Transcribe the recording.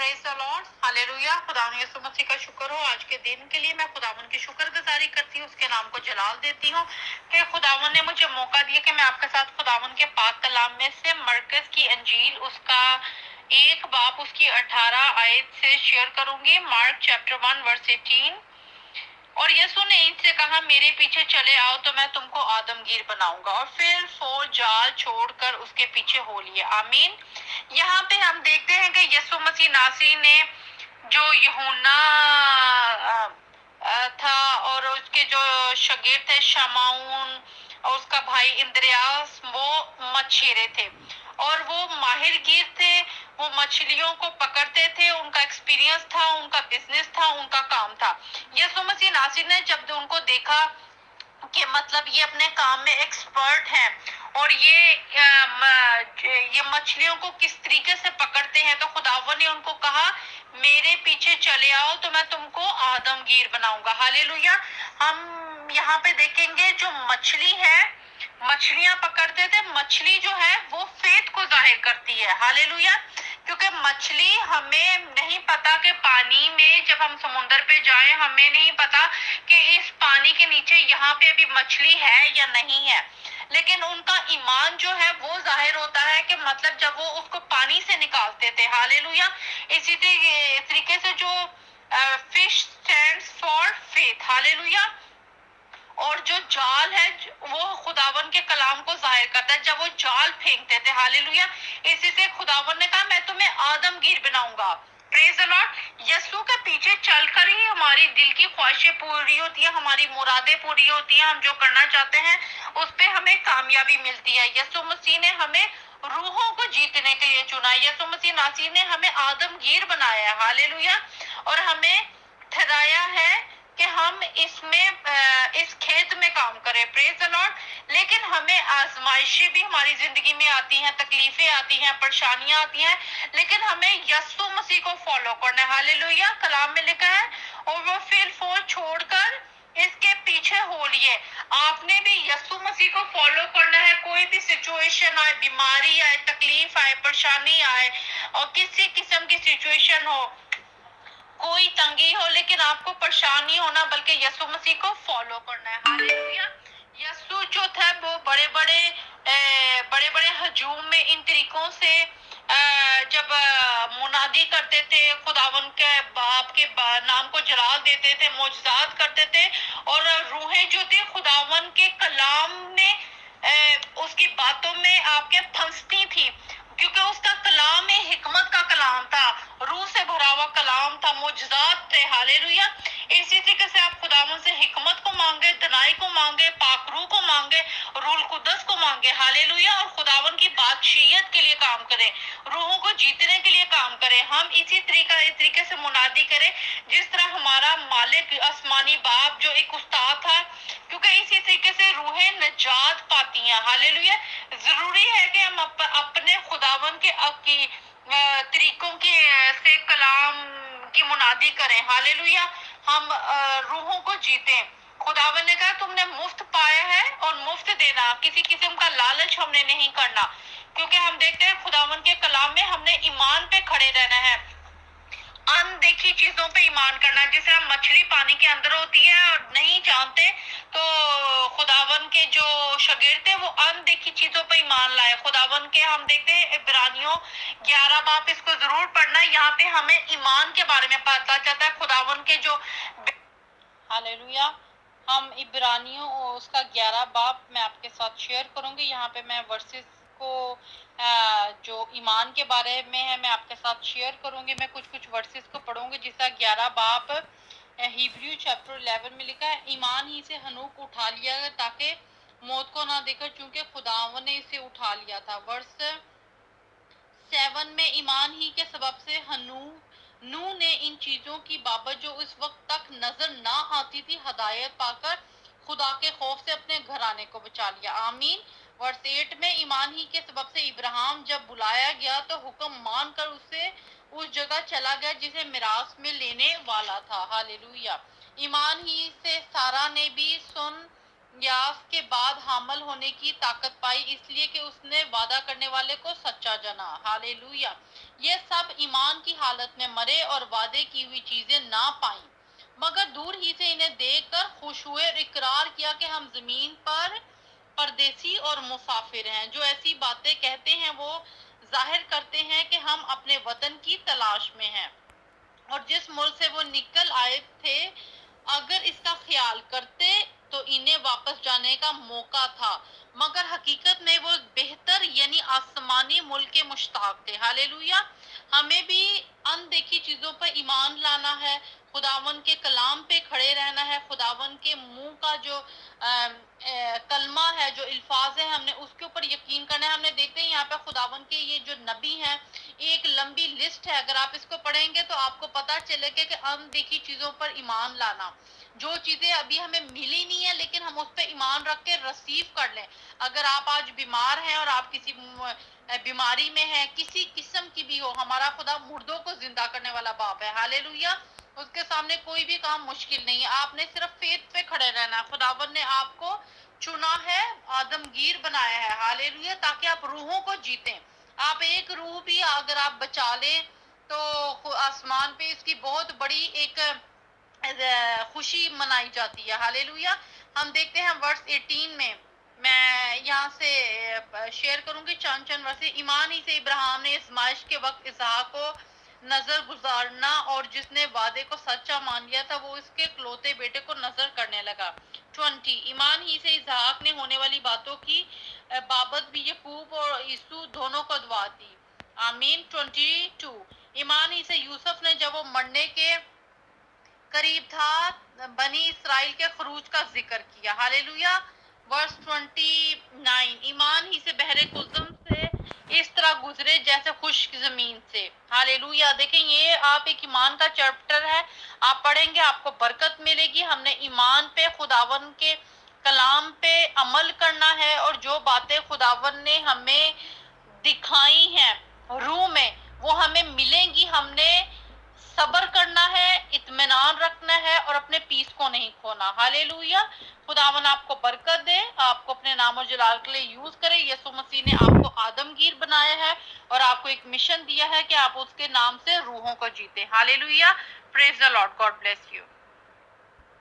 Praise the Lord, hallelujah. खुदावन यीशु मसीह का शुक्र हो आज के दिन के लिए। मैं खुदावन की शुक्रगुजारी करती हूँ, उसके नाम को जलाल देती हूँ कि खुदावन ने मुझे मौका दिया कि मैं आपके साथ खुदावन के पाक कलाम में से मरकज की अंजील उसका 1 बाब उसकी 18 आयत से शेयर करूंगी। Mark chapter 1 verse 18। और यीशु ने इनसे कहा, मेरे पीछे चले आओ तो मैं तुमको आदमगीर बनाऊंगा। और फिर फौज जाल छोड़कर उसके पीछे हो लिए। आमीन। यहाँ पे हम देखते हैं कि यीशु मसीह नासरी ने जो यूहन्ना था और उसके जो शागिर्द थे शमाउन और उसका भाई इंद्रियास, वो मछेरे थे और वो माहिरगीर थे। वो मछलियों को पकड़ते थे, उनका एक्सपीरियंस था, उनका बिजनेस था, उनका काम था। यीशु मसीह नासरी ने जब उनको देखा कि मतलब ये अपने काम में एक्सपर्ट हैं और ये मछलियों को किस तरीके से पकड़ते हैं, तो खुदावन ने उनको कहा, मेरे पीछे चले आओ तो मैं तुमको आदमगीर बनाऊंगा। हालेलुया। हम यहाँ पे देखेंगे जो मछली है, मछलियां पकड़ते थे। मछली जो है वो फेथ को जाहिर करती है। हालेलुया। क्योंकि मछली, हमें नहीं पता कि पानी में जब हम समुद्र पे जाएं, हमें नहीं पता कि इस पानी के नीचे यहाँ पे अभी मछली है या नहीं है, लेकिन उनका ईमान जो है वो जाहिर होता है कि मतलब जब वो उसको पानी से निकालते थे। हालेलुया। इसी तरीके से जो fish stands for faith. Hallelujah. और जो जाल है वो खुदावन के कलाम को जाहिर करता है, जब वो जाल फेंकते थे। हालेलुया। इसी से खुदावन ने कहा, मैं तुम्हें आदमगीर बनाऊंगा। Praise the Lord. यीशु के पीछे चलकर ही हमारी दिल की ख्वाहिशें पूरी होती है, हमारी मुरादें पूरी होती हैं। हम जो करना चाहते हैं उस पे हमें कामयाबी मिलती है। यीशु मसीह ने हमें रूहों को जीतने के लिए चुना है। यीशु मसीह नासरी ने हमें आदमगीर बनाया है। हालेलुया। और हमें ठहराया है कि हम इस खेत में काम करें। Praise the Lord. लेकिन हमें आजमाइशें भी हमारी जिंदगी में आती हैं, तकलीफें आती हैं, परेशानियां आती हैं, लेकिन हमें यीशु मसीह को फॉलो करना है। हालेलुया। कलाम में लिखा है, और वो फिर फौज छोड़कर इसके पीछे हो लिए। आपने भी यीशु मसीह को फॉलो करना है। कोई भी सिचुएशन आए, बीमारी आए, तकलीफ आए, परेशानी आए और किसी किस्म की सिचुएशन हो, कोई तंगी हो, लेकिन आपको परेशान नहीं होना, बल्कि यीशु मसीह को फॉलो करना है। हालेलुया। यीशु जो था वो बड़े बड़े हजूम में इन तरीकों से जब मुनादी करते थे, खुदावन के बाप के नाम को जलाल देते थे, मोजजात करते थे, और रूहें जो थी खुदावन के कलाम में उसकी बातों में आपके फंसती थी, क्योंकि उसका कलाम में हिकमत का कलाम था, रूह से भरा हुआ कलाम था, मुजजात थे। हालेलुया। इसी तरीके से आप खुदावन से हिकमत को मांगे, दनाई को मांगे, पाक रूह को मांगे, रूल कुदस को मांगे। हालेलुया। और खुदावन की बादशाहियत के लिए काम करें, रूहों को जीतने के लिए काम करें। हम इसी तरीके से मुनादी करें जिस तरह हमारा मालिक आसमानी बाप जो एक उस्ताद था, क्योंकि इसी तरीके से रूहें नजात पाती हैं। हालेलुया। जरूरी है कि हम अपने खुदावन के तरीकों के से कलाम की मुनादी करें। हालेलुया। हम रूहों को जीतें। खुदावन ने कहा, तुमने मुफ्त पाया है और मुफ्त देना, किसी किस्म का लालच हमने नहीं करना, क्योंकि हम देखते हैं खुदावन के कलाम में हमने ईमान पे खड़े रहना है, अनदेखी चीजों पे ईमान करना। जिस तरह मछली पानी के अंदर होती है और नहीं जानते, तो खुदावन के जो शागिर्द थे वो अनदेखी चीजों पे ईमान लाए। खुदावन के हम देखते हैं इब्रानियों 11 बाब, इसको जरूर पढ़ना, यहाँ पे हमें ईमान के बारे में पता चलता है। खुदावन के जो, हालेलुया, हम इब्रानियों उसका 11 बाब मैं आपके साथ शेयर करूंगी। यहाँ पे मैं वर्सेस को जो ईमान के बारे में है मैं आपके साथ शेयर करूंगी। मैं कुछ वर्सेस को पढ़ूंगी, जिसका 11 बाब हिब्रू चैप्टर 11 में लिखा है, ईमान ही से हनूक उठा लिया ताकि मौत को ना देखकर, चूंकि खुदावन ने इसे उठा लिया था। वर्ष 7 में, ईमान ही के सबब से नूह ने इन चीजों की बाबत जो इस वक्त तक नजर ना आती थी हदायत पाकर खुदा के खौफ से अपने घराने को बचा लिया। आमीन। वर्ष 8 में, ईमान ही के सबब से इब्राहिम जब बुलाया गया तो हुक्म मानकर उसे उस जगह चला गया जिसे मिरास में लेने वाला था। हालेलुया। ईमान ही से सारा ने भी सुन यास के बाद हामल होने की ताकत पाई, इसलिए कि उसने वादा करने वाले को सच्चा जाना। हालेलुया। ये सब ईमान की हालत में मरे और वादे की हुई चीजें ना पाई, मगर दूर ही से इन्हें देखकर खुश हुए और इकरार किया कि हम जमीन पर परदेसी और मुसाफिर हैं। जो ऐसी बातें कहते हैं वो जाहिर करते हैं कि हम अपने वतन की तलाश में हैं और जिस मुल्क से वो निकल आए थे अगर इसका ख्याल करते तो इन्हें वापस जाने का मौका था, मगर हकीकत में वो बेहतर यानी आसमानी मुल्क के मुश्ताक थे। हालेलुया। हमें भी अनदेखी चीजों पर ईमान लाना है, खुदावन के कलाम पे खड़े रहना है, खुदावन के मुंह का जो कलमा है, जो अल्फाज है, हमने उसके ऊपर यकीन करना है। हमने देखते हैं यहाँ पे खुदावन के ये जो नबी हैं, एक लंबी लिस्ट है, अगर आप इसको पढ़ेंगे तो आपको पता चलेगा कि अनदेखी चीजों पर ईमान लाना, जो चीजें अभी हमें मिली नहीं है लेकिन हम उस पर ईमान रख के रिसीव कर लें। अगर आप आज बीमार हैं और आप किसी बीमारी में हैं, किसी किस्म की भी हो, हमारा खुदा मुर्दों को जिंदा करने वाला बाप है। हालेलुया। उसके सामने कोई भी काम मुश्किल नहीं है, आपने सिर्फ फेथ पे खड़े रहना है। खुदावन ने आपको चुना है, आदमगीर बनाया है। हालेलुया। ताकि आप रूहों को जीतें। आप एक रूह भी अगर आप बचा लें तो आसमान पे इसकी बहुत बड़ी एक खुशी मनाई जाती है। हालेलुया। हम देखते हैं वर्स 18 में, मैं यहाँ से शेयर करूंगी चंद वर्ष। ईमान ही से इब्राहिम ने इस्माइल के वक्त इसहाक को नजर गुजारना और जिसने वादे को सच्चा मान लिया था वो इसके इकलौते बेटे को नजर करने लगा। 20 ईमान ही से इसहाक ने होने वाली बातों की बाबत भी यकूब और यीशु दोनों को दुआ दी। आमीन। 22 ईमान ही से यूसुफ ने जब वो मरने के करीब था बनी इसराइल के खरूज का जिक्र किया। हालेलुया। वर्स 29 ईमान ही से बहरे कुल्सम से इस तरह गुजरे जैसे खुश्क जमीन से। हालेलुया। देखें ये आप एक ईमान का चैप्टर है, आप पढ़ेंगे आपको बरकत मिलेगी। हमने ईमान पे खुदावन के कलाम पे अमल करना है और जो बातें खुदावन ने हमें दिखाई हैं रूह में वो हमें मिलेंगी। हमने सब्र करना है, इत्मीनान रखना है और अपने पीस को नहीं खोना। हालेलुया। खुदावन आपको बरकत दे, आपको अपने नाम और जलाल के लिए यूज करे। यीशु मसीह ने आपको आदमगीर बनाया है और आपको एक मिशन दिया है कि आप उसके नाम से रूहों को जीते। Hallelujah. Praise the Lord. God bless you.